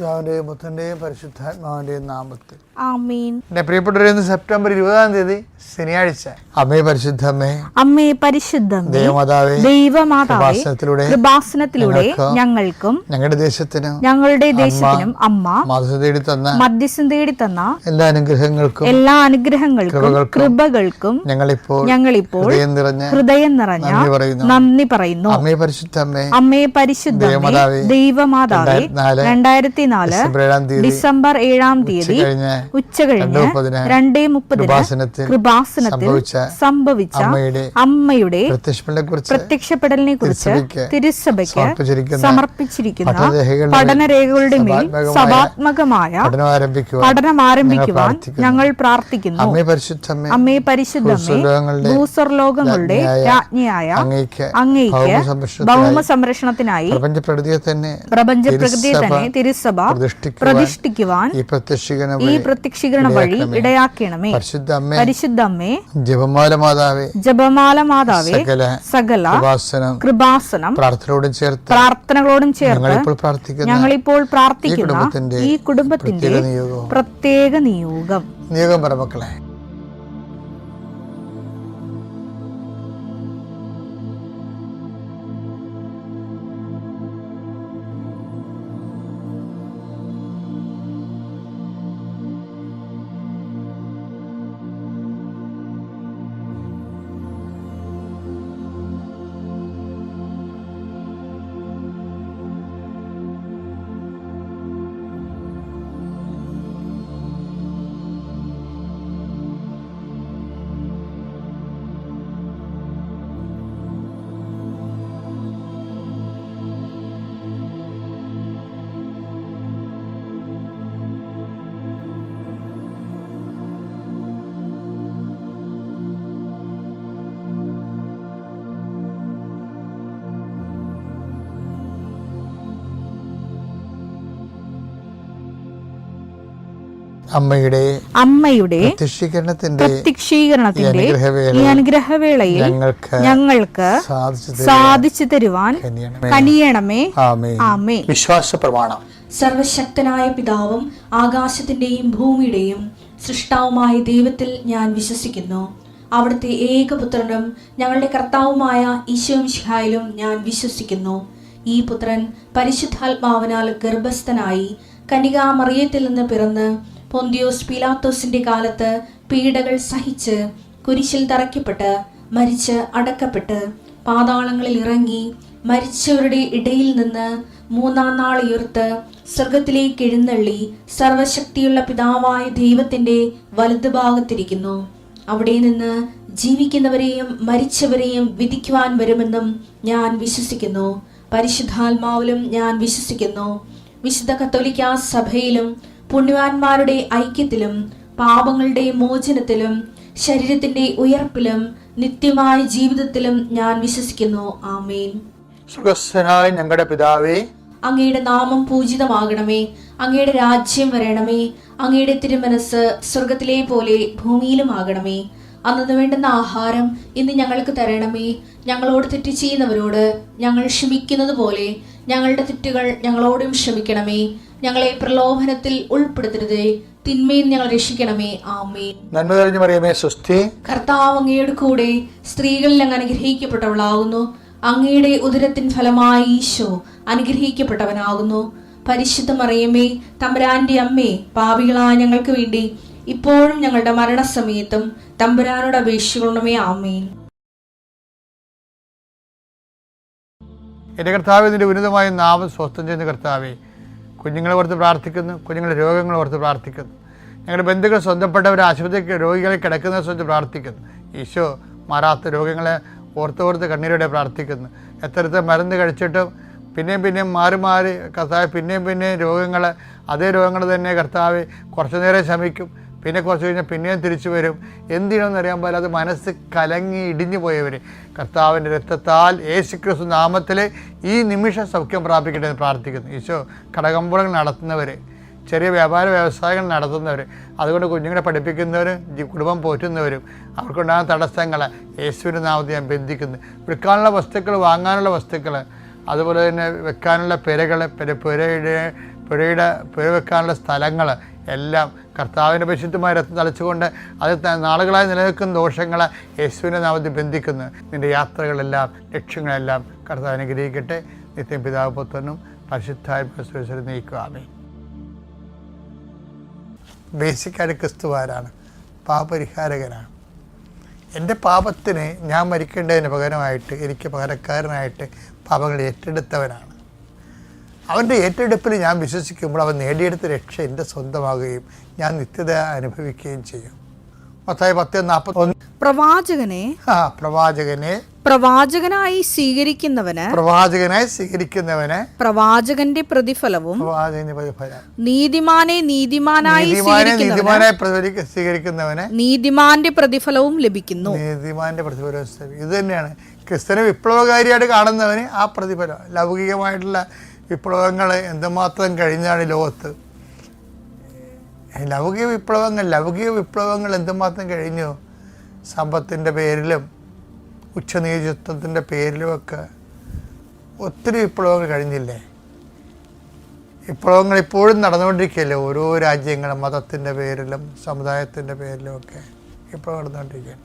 പിതാവിന്റെയും പുത്രന്റെയും പരിശുദ്ധാത്മാവിന്റെയും നാമത്തിൽ ആമേൻ. എന്റെ പ്രിയപ്പെട്ടവരെ, സെപ്റ്റംബർ 20 ശനിയാഴ്ച. അമ്മേ പരിശുദ്ധമ്മേ, അമ്മേ പരിശുദ്ധമ്മേ, ദൈവമാതാവേ, ദൈവമാതാവേ, കൃപാസനത്തിലൂടെ ഞങ്ങൾക്കും ഞങ്ങളുടെ ദേശത്തിനും അമ്മ മധ്യസ്ഥം തേടി തന്ന എല്ലാ അനുഗ്രഹങ്ങൾക്കും കൃപകൾക്കും ഞങ്ങളിപ്പോൾ ഹൃദയം നിറഞ്ഞ നന്ദി പറയുന്നു. അമ്മേ പരിശുദ്ധമ്മേ, അമ്മേ പരിശുദ്ധമ്മേ, ദൈവമാതാവേ, 2004 ഡിസംബർ 7 ഉച്ചകഴിഞ്ഞ് 2:30 കൃപാസനത്തിൽ സംഭവിച്ച അമ്മയുടെ പ്രത്യക്ഷപ്പെടലിനെ കുറിച്ച് തിരുസഭയ്ക്ക് സമർപ്പിച്ചിരിക്കുന്ന പഠനരേഖകളുടെ മേൽ സഭാത്മകമായ പഠനം ആരംഭിക്കുവാൻ ഞങ്ങൾ പ്രാർത്ഥിക്കുന്നു. അമ്മേ പരിശുദ്ധമ്മേ, ഭൂസ്വർലോകങ്ങളുടെ രാജ്ഞിയായ അങ്ങയ്ക്ക് ഭൗമ സംരക്ഷണത്തിനായി പ്രപഞ്ചപ്രകൃതിയെ തന്നെ തിരുസഭ പ്രതിഷ്ഠിക്കുവാൻ ഈ പ്രത്യക്ഷീകരണ വഴി ഇടയാക്കണമേ. പരിശുദ്ധമ്മേ, ജപമാല മാതാവേ, സകല കൃപാസനം പ്രാർത്ഥനകളോടും ചേർത്ത് ഞങ്ങളിപ്പോൾ പ്രാർത്ഥിക്കുന്ന ഈ കുടുംബത്തിന്റെ പ്രത്യേക നിയോഗം പറമക്കളെ. അമ്മയുടെ പ്രത്യക്ഷീകരണത്തിന്റെ ഈ അനുഗ്രഹവേളയിൽ ഞങ്ങൾക്ക് സാധിച്ചു തരുവാൻ കനിയണമേ. ആമേൻ. വിശ്വാസ പ്രമാണം. സർവശക്തനായ പിതാവും ആകാശത്തിന്റെയും ഭൂമിയുടെയും സൃഷ്ടാവുമായ ദൈവത്തിൽ ഞാൻ വിശ്വസിക്കുന്നു. അവിടുത്തെ ഏകപുത്രനും ഞങ്ങളുടെ കർത്താവുമായ ഈശോമിശിഹായിലും ഞാൻ വിശ്വസിക്കുന്നു. ഈ പുത്രൻ പരിശുദ്ധാത്മാവിനാൽ ഗർഭസ്ഥനായി കന്യകാമറിയത്തിൽ നിന്ന് പിറന്ന് പൊന്തിയോസ് പീലാത്തോസിന്റെ കാലത്ത് പീഡകൾ സഹിച്ച് കുരിശിൽ തറയ്ക്കപ്പെട്ട് മരിച്ച് അടക്കപ്പെട്ട് പാതാളങ്ങളിൽ ഇറങ്ങി മരിച്ചവരുടെ ഇടയിൽ നിന്ന് 3-ാം നാൾ ഉയർത്ത് സ്വർഗത്തിലേക്ക് എഴുന്നള്ളി സർവശക്തിയുള്ള പിതാവായ ദൈവത്തിന്റെ വലതുഭാഗത്തിരിക്കുന്നു. അവിടെ നിന്ന് ജീവിക്കുന്നവരെയും മരിച്ചവരെയും വിധിക്കുവാൻ വരുമെന്നും ഞാൻ വിശ്വസിക്കുന്നു. പരിശുദ്ധാത്മാവിലും ഞാൻ വിശ്വസിക്കുന്നു. വിശുദ്ധ കത്തോലിക്കാ സഭയിലും പുണ്യവാന്മാരുടെ ഐക്യത്തിലും പാപങ്ങളുടെ മോചനത്തിലും ശരീരത്തിന്റെ ഉയർപ്പിലും നിത്യമായ ജീവിതത്തിലും ഞാൻ വിശ്വസിക്കുന്നു. ആമേൻ. സ്വർഗ്ഗസ്ഥനായ ഞങ്ങളുടെ പിതാവേ, അങ്ങയുടെ നാമം പൂജിതമാകണമേ. അങ്ങയുടെ രാജ്യം വരണമേ. അങ്ങയുടെ തിരുമനസ് സ്വർഗത്തിലെ പോലെ ഭൂമിയിലും ആകണമേ. അന്നു വേണ്ടുന്ന ആഹാരം ഇന്ന് ഞങ്ങൾക്ക് തരണമേ. ഞങ്ങളോട് തെറ്റ് ചെയ്യുന്നവരോട് ഞങ്ങൾ ക്ഷമിക്കുന്നത് പോലെ ഞങ്ങളുടെ തെറ്റുകൾ ഞങ്ങളോടും ക്ഷമിക്കണമേ. ഞങ്ങളെ പ്രലോഭനത്തിൽ ഉൾപ്പെടുത്തരുതേ, തിന്മയിൽ ഞങ്ങൾ രക്ഷിക്കണമേ. ആമേൻ. നന്മ നിറഞ്ഞ മറിയമേ, സ്വസ്തി. കർത്താവ് അങ്ങയുടെ കൂടെ സ്ത്രീകളിൽ അങ്ങ് അനുഗ്രഹിക്കപ്പെട്ടവളാകുന്നു. അങ്ങയുടെ ഉദരത്തിൻ ഫലമായി ഈശോ അനുഗ്രഹിക്കപ്പെട്ടവനാകുന്നു. പരിശുദ്ധ മറിയമേ, തമ്പുരാന്റെ അമ്മേ, പാപികളായ ഞങ്ങൾക്ക് വേണ്ടി ഇപ്പോഴും ഞങ്ങളുടെ മരണസമയത്തും തമ്പുരാനോട് അപേക്ഷിക്കണമേ. ആമേൻ. എൻ്റെ കർത്താവേ, ഇതിൻ്റെ ഉന്നതമായ നാമം സ്വസ്ഥം ചെയ്യുന്ന കർത്താവേ, കുഞ്ഞുങ്ങളെ ഓർത്ത് പ്രാർത്ഥിക്കുന്നു, കുഞ്ഞുങ്ങളുടെ രോഗങ്ങളെ ഓർത്ത് പ്രാർത്ഥിക്കുന്നു, ഞങ്ങളുടെ ബന്ധുക്കൾ സ്വന്തപ്പെട്ടവർ ആശുപത്രി രോഗികളെ കിടക്കുന്ന സ്വന്തം പ്രാർത്ഥിക്കുന്നു. ഈശോ മാറാത്ത രോഗങ്ങളെ ഓർത്തോർത്ത് കണ്ണീരോടെ പ്രാർത്ഥിക്കുന്നു. എത്രത്തെ മരുന്ന് കഴിച്ചിട്ടും പിന്നെയും മാറി കർത്താവ് പിന്നെയും രോഗങ്ങൾ, അതേ രോഗങ്ങൾ തന്നെ കർത്താവ് കുറച്ചു നേരം ശമിക്കും, പിന്നെ കുറച്ച് കഴിഞ്ഞാൽ പിന്നെയും തിരിച്ചു വരും. എന്തിനാണെന്ന് അറിയാൻ പാടില്ല, അത് മനസ്സ് കലങ്ങി ഇടിഞ്ഞു പോയവർ കർത്താവിൻ്റെ രക്തത്താൽ യേശുക്രിസ്തു നാമത്തിൽ ഈ നിമിഷം സൗഖ്യം പ്രാപിക്കട്ടെ എന്ന് പ്രാർത്ഥിക്കുന്നു. ഈശോ കടകമ്പോളങ്ങൾ നടത്തുന്നവർ, ചെറിയ വ്യാപാര വ്യവസായങ്ങൾ നടത്തുന്നവർ, അതുകൊണ്ട് കുഞ്ഞുങ്ങളെ പഠിപ്പിക്കുന്നവരും കുടുംബം പോറ്റുന്നവരും അവർക്കുണ്ടാകുന്ന തടസ്സങ്ങൾ യേശുവിൻ്റെ നാമത്തിൽ ഞാൻ ബന്ധിക്കുന്നു. വിൽക്കാനുള്ള വസ്തുക്കൾ, വാങ്ങാനുള്ള വസ്തുക്കൾ, അതുപോലെ തന്നെ വെക്കാനുള്ള പുരകൾ, പുരവെക്കാനുള്ള സ്ഥലങ്ങൾ എല്ലാം കർത്താവിൻ്റെ പരിശുദ്ധമായ രക്തം തളിച്ചുകൊണ്ട് അത് നാളുകളായി നിലനിൽക്കുന്ന ദോഷങ്ങളെ യേശുവിൻ്റെ നാമത്തിൽ ബന്ധിക്കുന്നു. നിൻ്റെ യാത്രകളെല്ലാം ലക്ഷ്യങ്ങളെല്ലാം കർത്താവ് അനുഗ്രഹിക്കട്ടെ. നിത്യം പിതാവ് പുത്രനും പരിശുദ്ധാത്മാവിലും നയിക്കുക. ആമേൻ. ബേസിക്കായിട്ട് ക്രിസ്തുവാരാണ്, പാപപരിഹാരകനാണ്. എൻ്റെ പാപത്തിന് ഞാൻ മരിക്കേണ്ടതിന് പകരമായിട്ട് എനിക്ക് പകരക്കാരനായിട്ട് പാപങ്ങൾ ഏറ്റെടുത്തവനാണ്. അവൻ്റെ ഏറ്റെടുപ്പിൽ ഞാൻ വിശ്വസിക്കുമ്പോൾ അവൻ നേടിയെടുത്ത രക്ഷ എൻ്റെ സ്വന്തമാകുകയും ഞാൻ നിത്യത അനുഭവിക്കുകയും ചെയ്യും. മത്തായി 10:41. പ്രവാചകനെ പ്രവാചകനായി സ്വീകരിക്കുന്നവന് പ്രവാചകന്റെ പ്രതിഫലവും നീതിമാനെ നീതിമാനായി സ്വീകരിക്കുന്നവന് നീതിമാന്റെ പ്രതിഫലവും ലഭിക്കുന്നു. നീതിമാന്റെ പ്രതിഫലം ഇത് തന്നെയാണ് ക്രിസ്ത്യനെ വിപ്ലവകാരിയായിട്ട് കാണുന്നവന് ആ പ്രതിഫലം. ലൗകികമായിട്ടുള്ള വിപ്ലവങ്ങൾ എന്തുമാത്രം കഴിഞ്ഞാണ് ലോകത്ത്. ലൗകിക വിപ്ലവങ്ങൾ എന്തുമാത്രം കഴിഞ്ഞു. സമ്പത്തിൻ്റെ പേരിലും ഉച്ചനീചത്വത്തിൻ്റെ പേരിലുമൊക്കെ ഒത്തിരി വിപ്ലവങ്ങൾ കഴിഞ്ഞില്ലേ. വിപ്ലവങ്ങൾ ഇപ്പോഴും നടന്നുകൊണ്ടിരിക്കുകയല്ലേ. ഓരോ രാജ്യങ്ങളും മതത്തിൻ്റെ പേരിലും സമുദായത്തിൻ്റെ പേരിലുമൊക്കെ വിപ്ലവം നടന്നുകൊണ്ടിരിക്കുകയാണ്.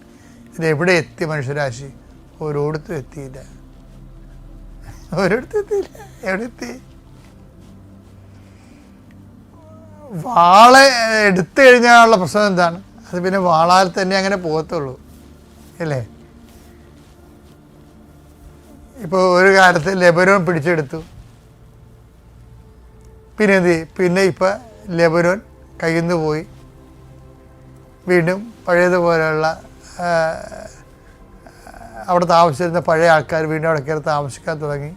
ഇതെവിടെ എത്തി മനുഷ്യരാശി? ഓരോരുത്തരും എത്തിയില്ല. എവിടെ എത്തി? വാള് എടുത്തു കഴിഞ്ഞാലുള്ള പ്രശ്നം എന്താണ്? അത് പിന്നെ വാളാൽ തന്നെ അങ്ങനെ പോകത്തുള്ളൂ അല്ലേ. ഇപ്പോൾ ഒരു കാലത്ത് ലെബനോൻ പിടിച്ചെടുത്തു, പിന്നെ ഇപ്പം ലെബനോൻ കയ്യിൽ നിന്ന് പോയി. വീണ്ടും പഴയതുപോലെയുള്ള അവിടെ താമസിച്ചിരുന്ന പഴയ ആൾക്കാർ വീണ്ടും അവിടെ കയറി താമസിക്കാൻ തുടങ്ങി.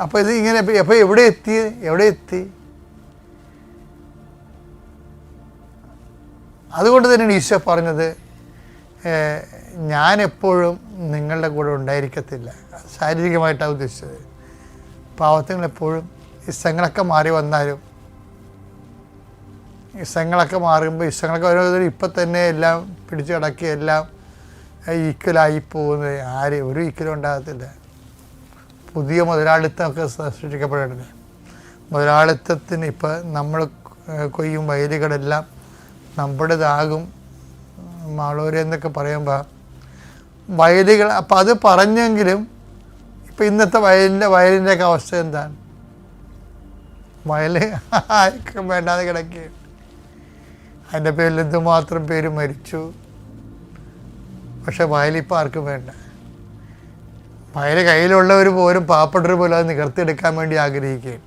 അപ്പോൾ ഇത് ഇങ്ങനെ അപ്പോൾ എവിടെ എത്തി? അതുകൊണ്ട് തന്നെയാണ് ഈശോ പറഞ്ഞത്, ഞാനെപ്പോഴും നിങ്ങളുടെ കൂടെ ഉണ്ടായിരിക്കത്തില്ല. ശാരീരികമായിട്ടാണ് ഉദ്ദേശിച്ചത്. പാവത്തങ്ങളെപ്പോഴും ഇഷ്ടങ്ങളൊക്കെ മാറി വന്നാലും ഇഷ്ടങ്ങളൊക്കെ മാറുമ്പോൾ ഇഷ്ടങ്ങളൊക്കെ ഓരോരുത്തരും ഇപ്പം തന്നെ എല്ലാം പിടിച്ചു കിടക്കി എല്ലാം ഈക്വലായി പോകുന്നത് ഒരു ഈക്വലും ഉണ്ടാകത്തില്ല. പുതിയ മുതലാളിത്തമൊക്കെ സൃഷ്ടിക്കപ്പെടേണ്ടത്. മുതലാളിത്തത്തിന് ഇപ്പം നമ്മൾ കൊയ്യും വയലുകളെല്ലാം നമ്മുടേതാകും മാളൂര് എന്നൊക്കെ പറയുമ്പോൾ വയലുകൾ. അപ്പം അത് പറഞ്ഞെങ്കിലും ഇപ്പം ഇന്നത്തെ വയലിൻ്റെയൊക്കെ അവസ്ഥ എന്താണ്? വയൽ ആർക്കും വേണ്ടാതെ കിടക്കുകയാണ്. അതിൻ്റെ പേരിൽ എന്തുമാത്രം പേര് മരിച്ചു. പക്ഷെ വയലിപ്പോൾ ആർക്കും വേണ്ട. വയൽ കയ്യിലുള്ളവർ പോലും പാവപ്പെട്ടവർ പോലും അത് നികർത്തിയെടുക്കാൻ വേണ്ടി ആഗ്രഹിക്കുകയും.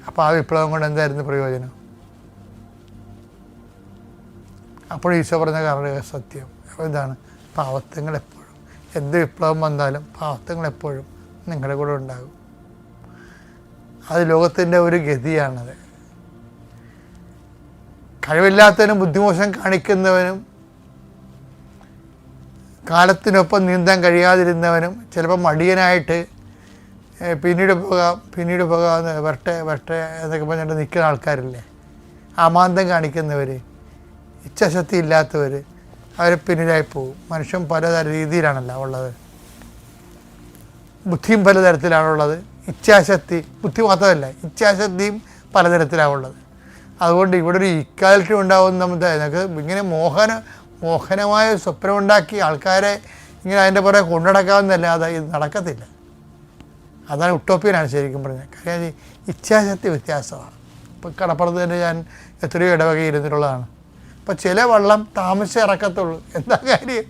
അപ്പോൾ ആ വിപ്ലവം കൊണ്ട് എന്തായിരുന്നു പ്രയോജനം? അപ്പോൾ ഈശോ പറഞ്ഞ കാരണം സത്യം. അപ്പോൾ ഇതാണ്, പാവത്തങ്ങളെപ്പോഴും എന്ത് വിപ്ലവം വന്നാലും പാവത്തങ്ങളെപ്പോഴും നിങ്ങളുടെ കൂടെ ഉണ്ടാകും. അത് ലോകത്തിൻ്റെ ഒരു ഗതിയാണത്. കഴിവില്ലാത്തവനും ബുദ്ധിമോശം കാണിക്കുന്നവനും കാലത്തിനൊപ്പം നീന്താൻ കഴിയാതിരുന്നവനും ചിലപ്പോൾ മടിയനായിട്ട് പിന്നീട് പോകാം വരട്ടെ എന്നൊക്കെ പറഞ്ഞിട്ട് നിൽക്കുന്ന ആൾക്കാരില്ലേ. അമാന്തം കാണിക്കുന്നവർ, ഇച്ഛാശക്തി ഇല്ലാത്തവർ, അവർ പിന്നിലായി പോകും. മനുഷ്യൻ പലതര രീതിയിലാണല്ലോ ഉള്ളത്. ബുദ്ധിയും പലതരത്തിലാണുള്ളത്. ബുദ്ധി മാത്രമല്ല, ഇച്ഛാശക്തിയും പലതരത്തിലാണുള്ളത്. അതുകൊണ്ട് ഇവിടെ ഒരു ഈക്വാലിറ്റി ഉണ്ടാകുന്ന നമുക്ക് ഇങ്ങനെ മോഹനമായ സ്വപ്നമുണ്ടാക്കി ആൾക്കാരെ ഇങ്ങനെ അതിൻ്റെ പുറകെ കൊണ്ടുനടക്കാവുന്നതല്ലാതെ ഇത് നടക്കത്തില്ല. അതാണ് ഉട്ടോപ്യനാണ് ശരിക്കും പറഞ്ഞത്. കാര്യം ഇച്ഛാശക്തി വ്യത്യാസമാണ്. ഇപ്പം കടപ്പുറത്ത് തന്നെ ഞാൻ എത്രയോ ഇടവകയിൽ ഇരുന്നിട്ടുള്ളതാണ്. അപ്പം ചില വെള്ളം താമസിച്ച് ഇറക്കത്തുള്ളൂ. എന്താ കാര്യം?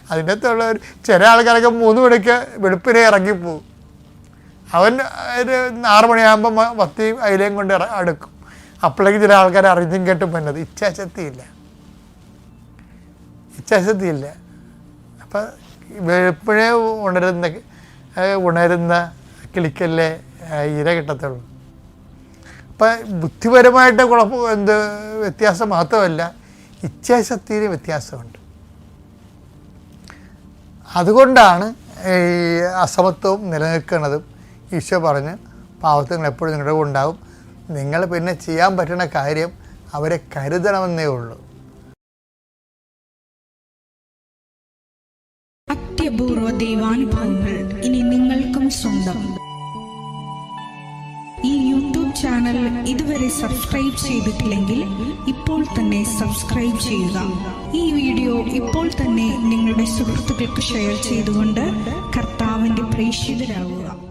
അതിൻ്റെ അകത്തുള്ളവർ ചില ആൾക്കാരൊക്കെ 3 മണിക്ക് വെളുപ്പിനെ ഇറങ്ങിപ്പോവും. അവൻ ഒരു 6 മണിയാകുമ്പോൾ വത്തിയും അയിലയും കൊണ്ട് അടുക്കും. അപ്പോഴേക്ക് ചില ആൾക്കാർ അറിഞ്ഞും കേട്ടും വന്നത്. ഇച്ഛാശക്തിയില്ല. അപ്പം വെളുപ്പിനെ ഉണരുന്ന കിളിക്കല്ലേ ഇര കിട്ടത്തുള്ളൂ. അപ്പം ബുദ്ധിപരമായിട്ട് വ്യത്യാസം മാത്രമല്ല, ഇച്ഛാശക്തിയിലും വ്യത്യാസമുണ്ട്. അതുകൊണ്ടാണ് ഈ അസമത്വവും നിലനിൽക്കുന്നതും. ഈശോ പറഞ്ഞ് പാവത്തങ്ങൾ എപ്പോഴും നിങ്ങളുടെ കൂടെ ഉണ്ടാവും. നിങ്ങൾ പിന്നെ ചെയ്യാൻ പറ്റുന്ന കാര്യം അവരെ കരുതണമെന്നേ ഉള്ളൂ. അത്യപൂർവ ദൈവാനുഭവങ്ങൾ ഇനി നിങ്ങൾക്കും സ്വന്തം. ഈ യൂട്യൂബ് ചാനൽ ഇതുവരെ സബ്സ്ക്രൈബ് ചെയ്തിട്ടില്ലെങ്കിൽ ഇപ്പോൾ തന്നെ സബ്സ്ക്രൈബ് ചെയ്യുക. ഈ വീഡിയോ ഇപ്പോൾ തന്നെ നിങ്ങളുടെ സുഹൃത്തുക്കൾക്ക് ഷെയർ ചെയ്തുകൊണ്ട് കർത്താവിൻ്റെ പ്രേക്ഷിതരാകുക.